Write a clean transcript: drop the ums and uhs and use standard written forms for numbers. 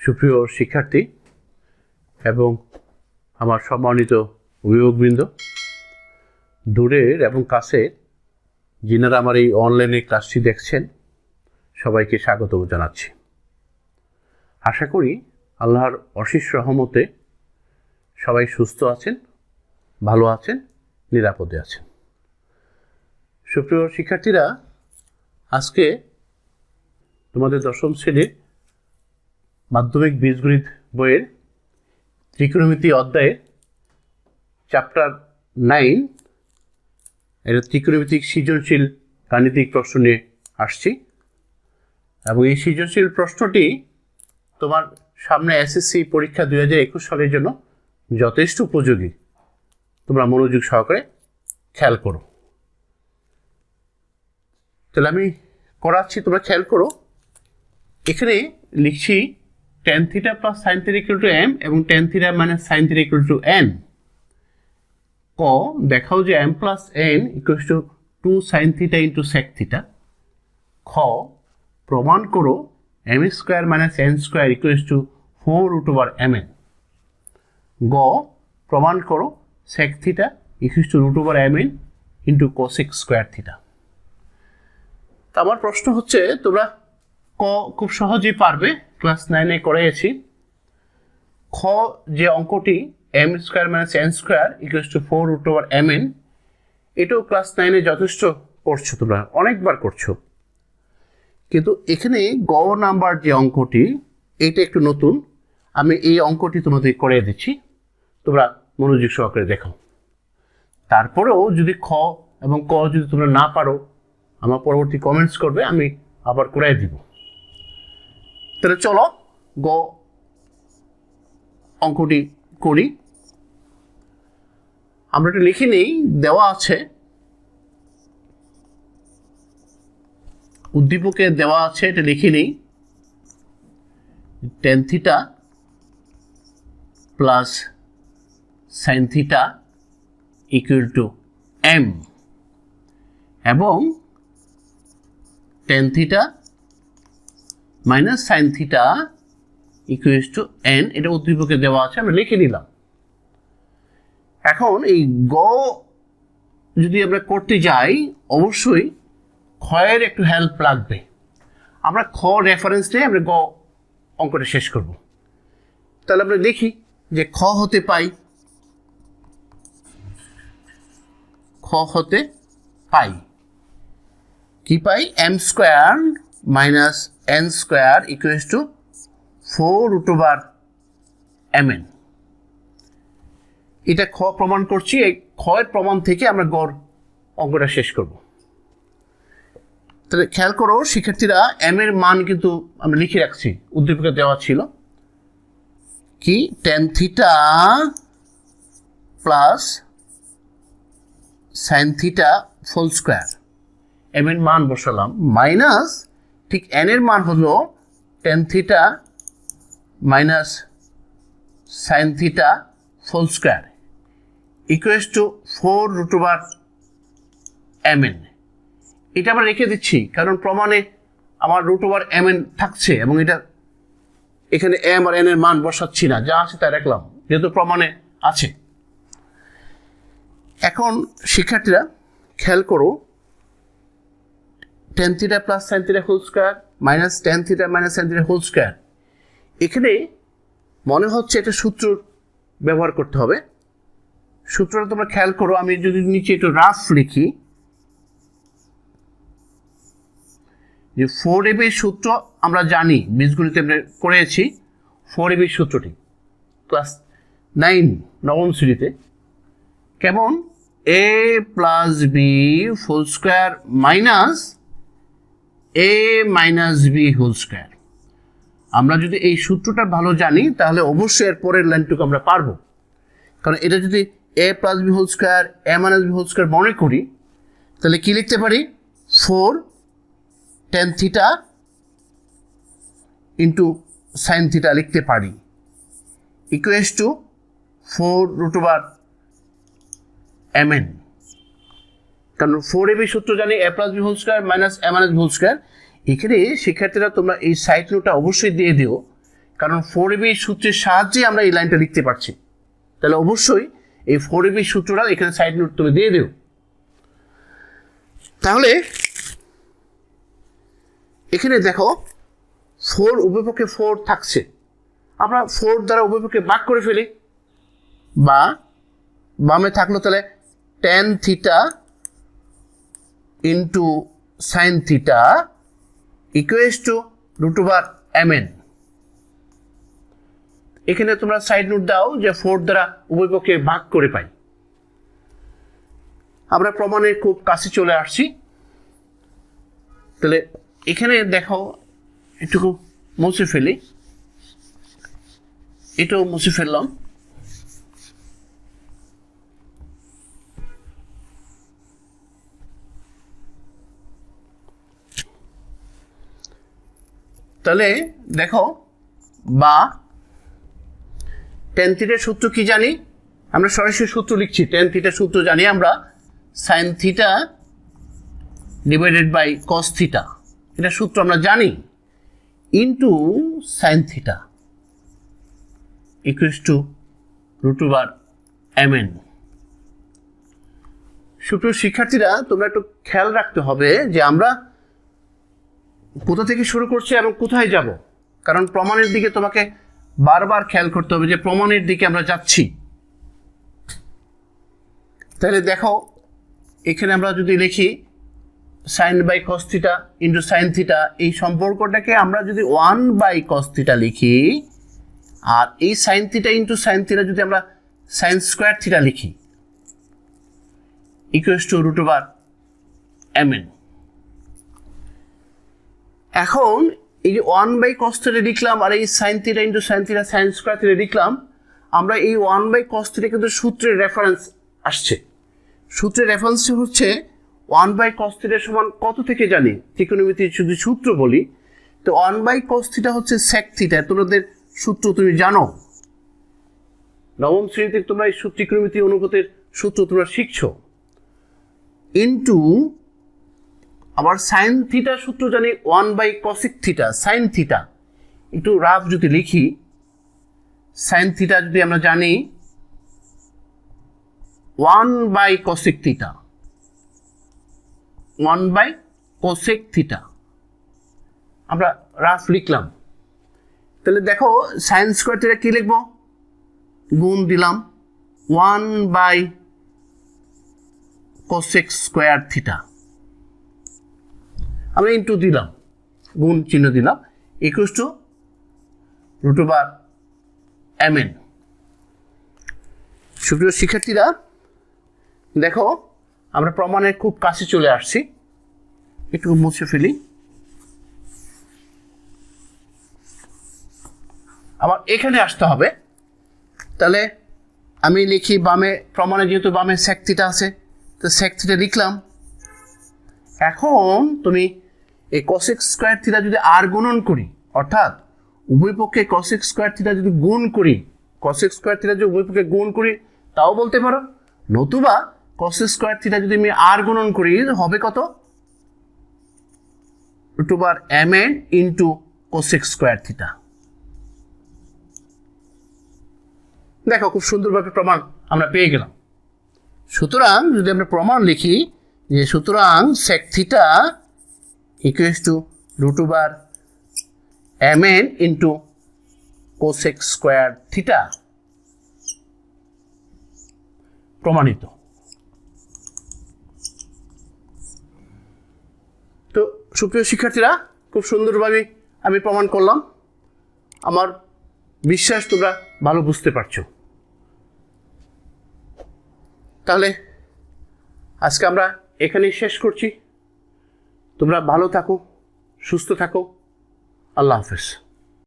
সুপ্রিয় শিক্ষার্থী এবং আমার সম্মানিত অভিভাবকবৃন্দ, দূরের এবং কাছের যিনারা আমার এই অনলাইনে ক্লাসটি দেখছেন, সবাইকে স্বাগত জানাচ্ছি। আশা করি আল্লাহর অশেষ রহমতে সবাই সুস্থ আছেন, ভালো আছেন, নিরাপদে আছেন। সুপ্রিয় শিক্ষার্থীরা, আজকে তোমাদের দশম শ্রেণীর মাধ্যমিক বীজগণিত বইয়ের ত্রিকোণমিতি অধ্যায়ের চ্যাপ্টার 9 এর ত্রিকোণমিতিক সৃজনশীল গাণিতিক প্রশ্ন নিয়ে আসছি। এবং এই সৃজনশীল প্রশ্নটি তোমার সামনে এসএসসি পরীক্ষা 2021 সালের জন্য যথেষ্ট উপযোগী। তোমরা মনোযোগ সহকারে খেয়াল করো। তাহলে আমি করাচ্ছি, তোমরা খেয়াল করো। এখানে লিখছি tan θ plus sin θ equal to m এবং tan θ minus sin θ equal to n। ক দেখাও যে m plus n equals to 2 sin θ into sec θ। খ প্রমাণ করো m square minus n square equals to 4 root over mn। গ প্রমাণ করো sec θ equals to root over mn into cosec square θ। তা আমার প্রশ্ন হচ্ছে, তোমরা ক খুব সহজেই পারবে, ক্লাস 9 করেছি। খ যে অঙ্কটি m square minus n square equals to 4 root over mn, এটাও ক্লাস 9 যথেষ্ট করছো, তোমরা অনেকবার করছো। কিন্তু এখানে গ নাম্বার যে অঙ্কটি, এটা একটু নতুন। আমি এই অঙ্কটি তোমাদের করে দিচ্ছি, তোমরা মনোযোগ সহকারে দেখো। তারপরেও যদি খ এবং ক যদি তোমরা না পারো, আমার পরবর্তী কমেন্টস করবে, আমি আবার করে দিব। তাহলে চলো গ অঙ্কটি করি। আমরা এটা লিখে নিই, দেওয়া আছে উদ্দীপকে, দেওয়া আছে, এটা লিখে নিই। tan θ plus sin θ equal to m এবং tan θ minus sine theta equals to n, এটা উদ্দীপকে দেওয়া আছে, আমরা লিখে নিলাম। এখন এই গ যদি আমরা করতে যাই, অবশ্যই ক্ষয়ের একটু হেল্প লাগবে। আমরা খ রেফারেন্স নিয়ে আমরা গ অঙ্কটা শেষ করব। তাহলে আমরা দেখি যে খ হতে পাই কি পাই, m square minus n square equals to 4 root over mn। এটা খ প্রমাণ করছি। এই ক্ষয়ের প্রমাণ থেকে আমরা গড় অঙ্কটা শেষ করব। তাহলে খেয়াল করো শিক্ষার্থীরা, m এর মান কিন্তু আমরা লিখে রাখছি, উদ্দীপকে দেওয়া ছিল কি tan θ plus sin θ whole square. m এর মান বসালাম, মাইনাস ঠিক n এর মান হলো tan θ minus sin θ whole square equals to 4 root over mn। এটা আমরা রেখে দিচ্ছি কারণ প্রমাণে আমার রুট ওভার mn থাকছে এবং এটা এখানে m আর n এর মান বসাচ্ছি না, যা আছে তাই রাখলাম যেহেতু প্রমাণে আছে। এখন শিক্ষার্থীরা খেয়াল করো, tan θ plus sin θ whole square minus tan θ minus sin θ whole square, এখানে মনে হচ্ছে এটা সূত্র ব্যবহার করতে হবে। সূত্রটা তোমরা খেয়াল করো, আমি যদি নিচে একটু রাফ লিখি, যে 4ab সূত্র আমরা জানি, বীজগণিতে আমরা করেছি 4ab সূত্রটি ক্লাস 9 নবম শ্রেণীতে। কেমন, a plus B whole square minus a minus B whole square. আমরা যদি এই সূত্রটা ভালো জানি তাহলে অবশ্যই এর পরের লাইনটুকু আমরা পারবো। কারণ এটা যদি a plus B whole square a minus B whole square মনে করি, তাহলে কি লিখতে পারি, 4 tan θ ইন্টু সাইন θ লিখতে পারি equals to 4 root over mn। কারণ 4ab সূত্র জানি a plus B whole square minus a minus B whole square. এখানে শিক্ষার্থীরা তোমরা এই সাইড নোটটা অবশ্যই দিয়ে দিও, কারণ 4ab সূত্রের সাহায্যে আমরা এই লাইনটা লিখতে পারছি। তাহলে অবশ্যই এই 4ab সূত্রটা এখানে সাইড নোট তুমি দিয়ে দিও। তাহলে এখানে দেখো 4 উভয়পক্ষে 4 থাকছে, আমরা 4 দ্বারা উভয়পক্ষে ভাগ করে ফেলি, বা বামে থাকলো তাহলে tan theta into sign theta equals to √mn। এখানে তোমরা সাইড নোট দাও যে 4 দ্বারা উভয়পক্ষে ভাগ করে পাই। আমরা প্রমাণের খুব কাছে চলে আসছি। তাহলে এখানে দেখো একটু মুছে ফেলি, এটাও মুছে ফেললাম। তাহলে দেখো বা tan থিটার সূত্র কি জানি, আমরা সরাসরি সূত্র লিখছি। tan থিটার সূত্র জানি আমরা sin theta divided by cos theta, এটা সূত্র আমরা জানি, into sin theta equals to √mn। সুপ্রিয় শিক্ষার্থীরা, তোমরা একটু খেয়াল রাখতে হবে যে আমরা কোথা থেকে শুরু করছি এবং কোথায় যাব, কারণ প্রমাণের দিকে তোমাকে বারবার খেয়াল করতে হবে যে প্রমাণের দিকে আমরা যাচ্ছি। তাহলে দেখো এখানে আমরা যদি লিখি sin by cos theta into sin theta, এই সম্পর্কটাকে আমরা যদি 1 বাই cos থিটা লিখি, আর এই sin theta into sin theta যদি আমরা sin স্কোয়ার থিটা লিখি ইকুয়ালস টু √mn। এখন এই যে 1 বাই cos থিটা লিখলাম আর এই sin theta into sin theta sin square theta লিখলাম, আমরা এই 1 বাই cos থিটা কিন্তু সূত্রের রেফারেন্স আসছে। সূত্রের রেফারেন্স হচ্ছে 1 বাই cos থিটা সমান কত থেকে জানি, ত্রিকোণমিতির যদি সূত্র বলি তো 1 বাই cos থিটা হচ্ছে sec থিটা, তোমাদের সূত্র তুমি জানো, নবম শ্রেণীতে তোমরা এই ত্রিকোণমিতি অনুপাতের সূত্র তোমরা শিখছো। ইন্টু আবার সাইন থিটা সূত্র জানি 1 by cosec theta, sine theta একটু রাফ যদি লিখি, সাইন থিটা যদি আমরা জানি 1 by cosec theta, 1 by cosec theta আমরা রাফ লিখলাম। তাহলে দেখো সাইন স্কোয়ার থিটা কি লিখবো, গুণ দিলাম 1 বাই cosec স্কোয়ার থিটা, আমরা ইন্টু দিলাম, গুণ চিহ্ন দিলাম, ইকুয়ালস টু √mn। সুপ্রিয় শিক্ষার্থীরা, দেখো আমরা প্রমাণের খুব কাছে চলে আসছি, একটু মুছে ফেলি। আবার এখানে আসতে হবে, তাহলে আমি লিখি বামে, প্রমাণে যেহেতু বামে sec থিটা আছে তো sec থিটা লিখলাম। এখন তুমি এই cosec স্কোয়ার থিটা যদি আর গুণন করি, অর্থাৎ উভয় পক্ষে cosec স্কোয়ার থিটা যদি গুণ করি, cosec স্কোয়ার থিটা যদি উভয় পক্ষে গুণ করি তাও বলতে পারো, নতুবা cosec স্কোয়ার থিটা যদি আমি আর গুণন করি হবে কত, √mn into cosec square theta. দেখো খুব সুন্দরভাবে প্রমাণ আমরা পেয়ে গেলাম। সুতরাং যদি আমরা প্রমাণ লিখি যে সুতরাং sec theta equals to √mn into cosec square theta, প্রমাণিত। তো সুপ্রিয় শিক্ষার্থীরা, খুব সুন্দরভাবে আমি প্রমাণ করলাম, আমার বিশ্বাস তোমরা ভালো বুঝতে পারছো। তাহলে আজকে আমরা এখানেই শেষ করছি। তোমরা ভালো থাকো, সুস্থ থাকো, আল্লাহ হাফেজ।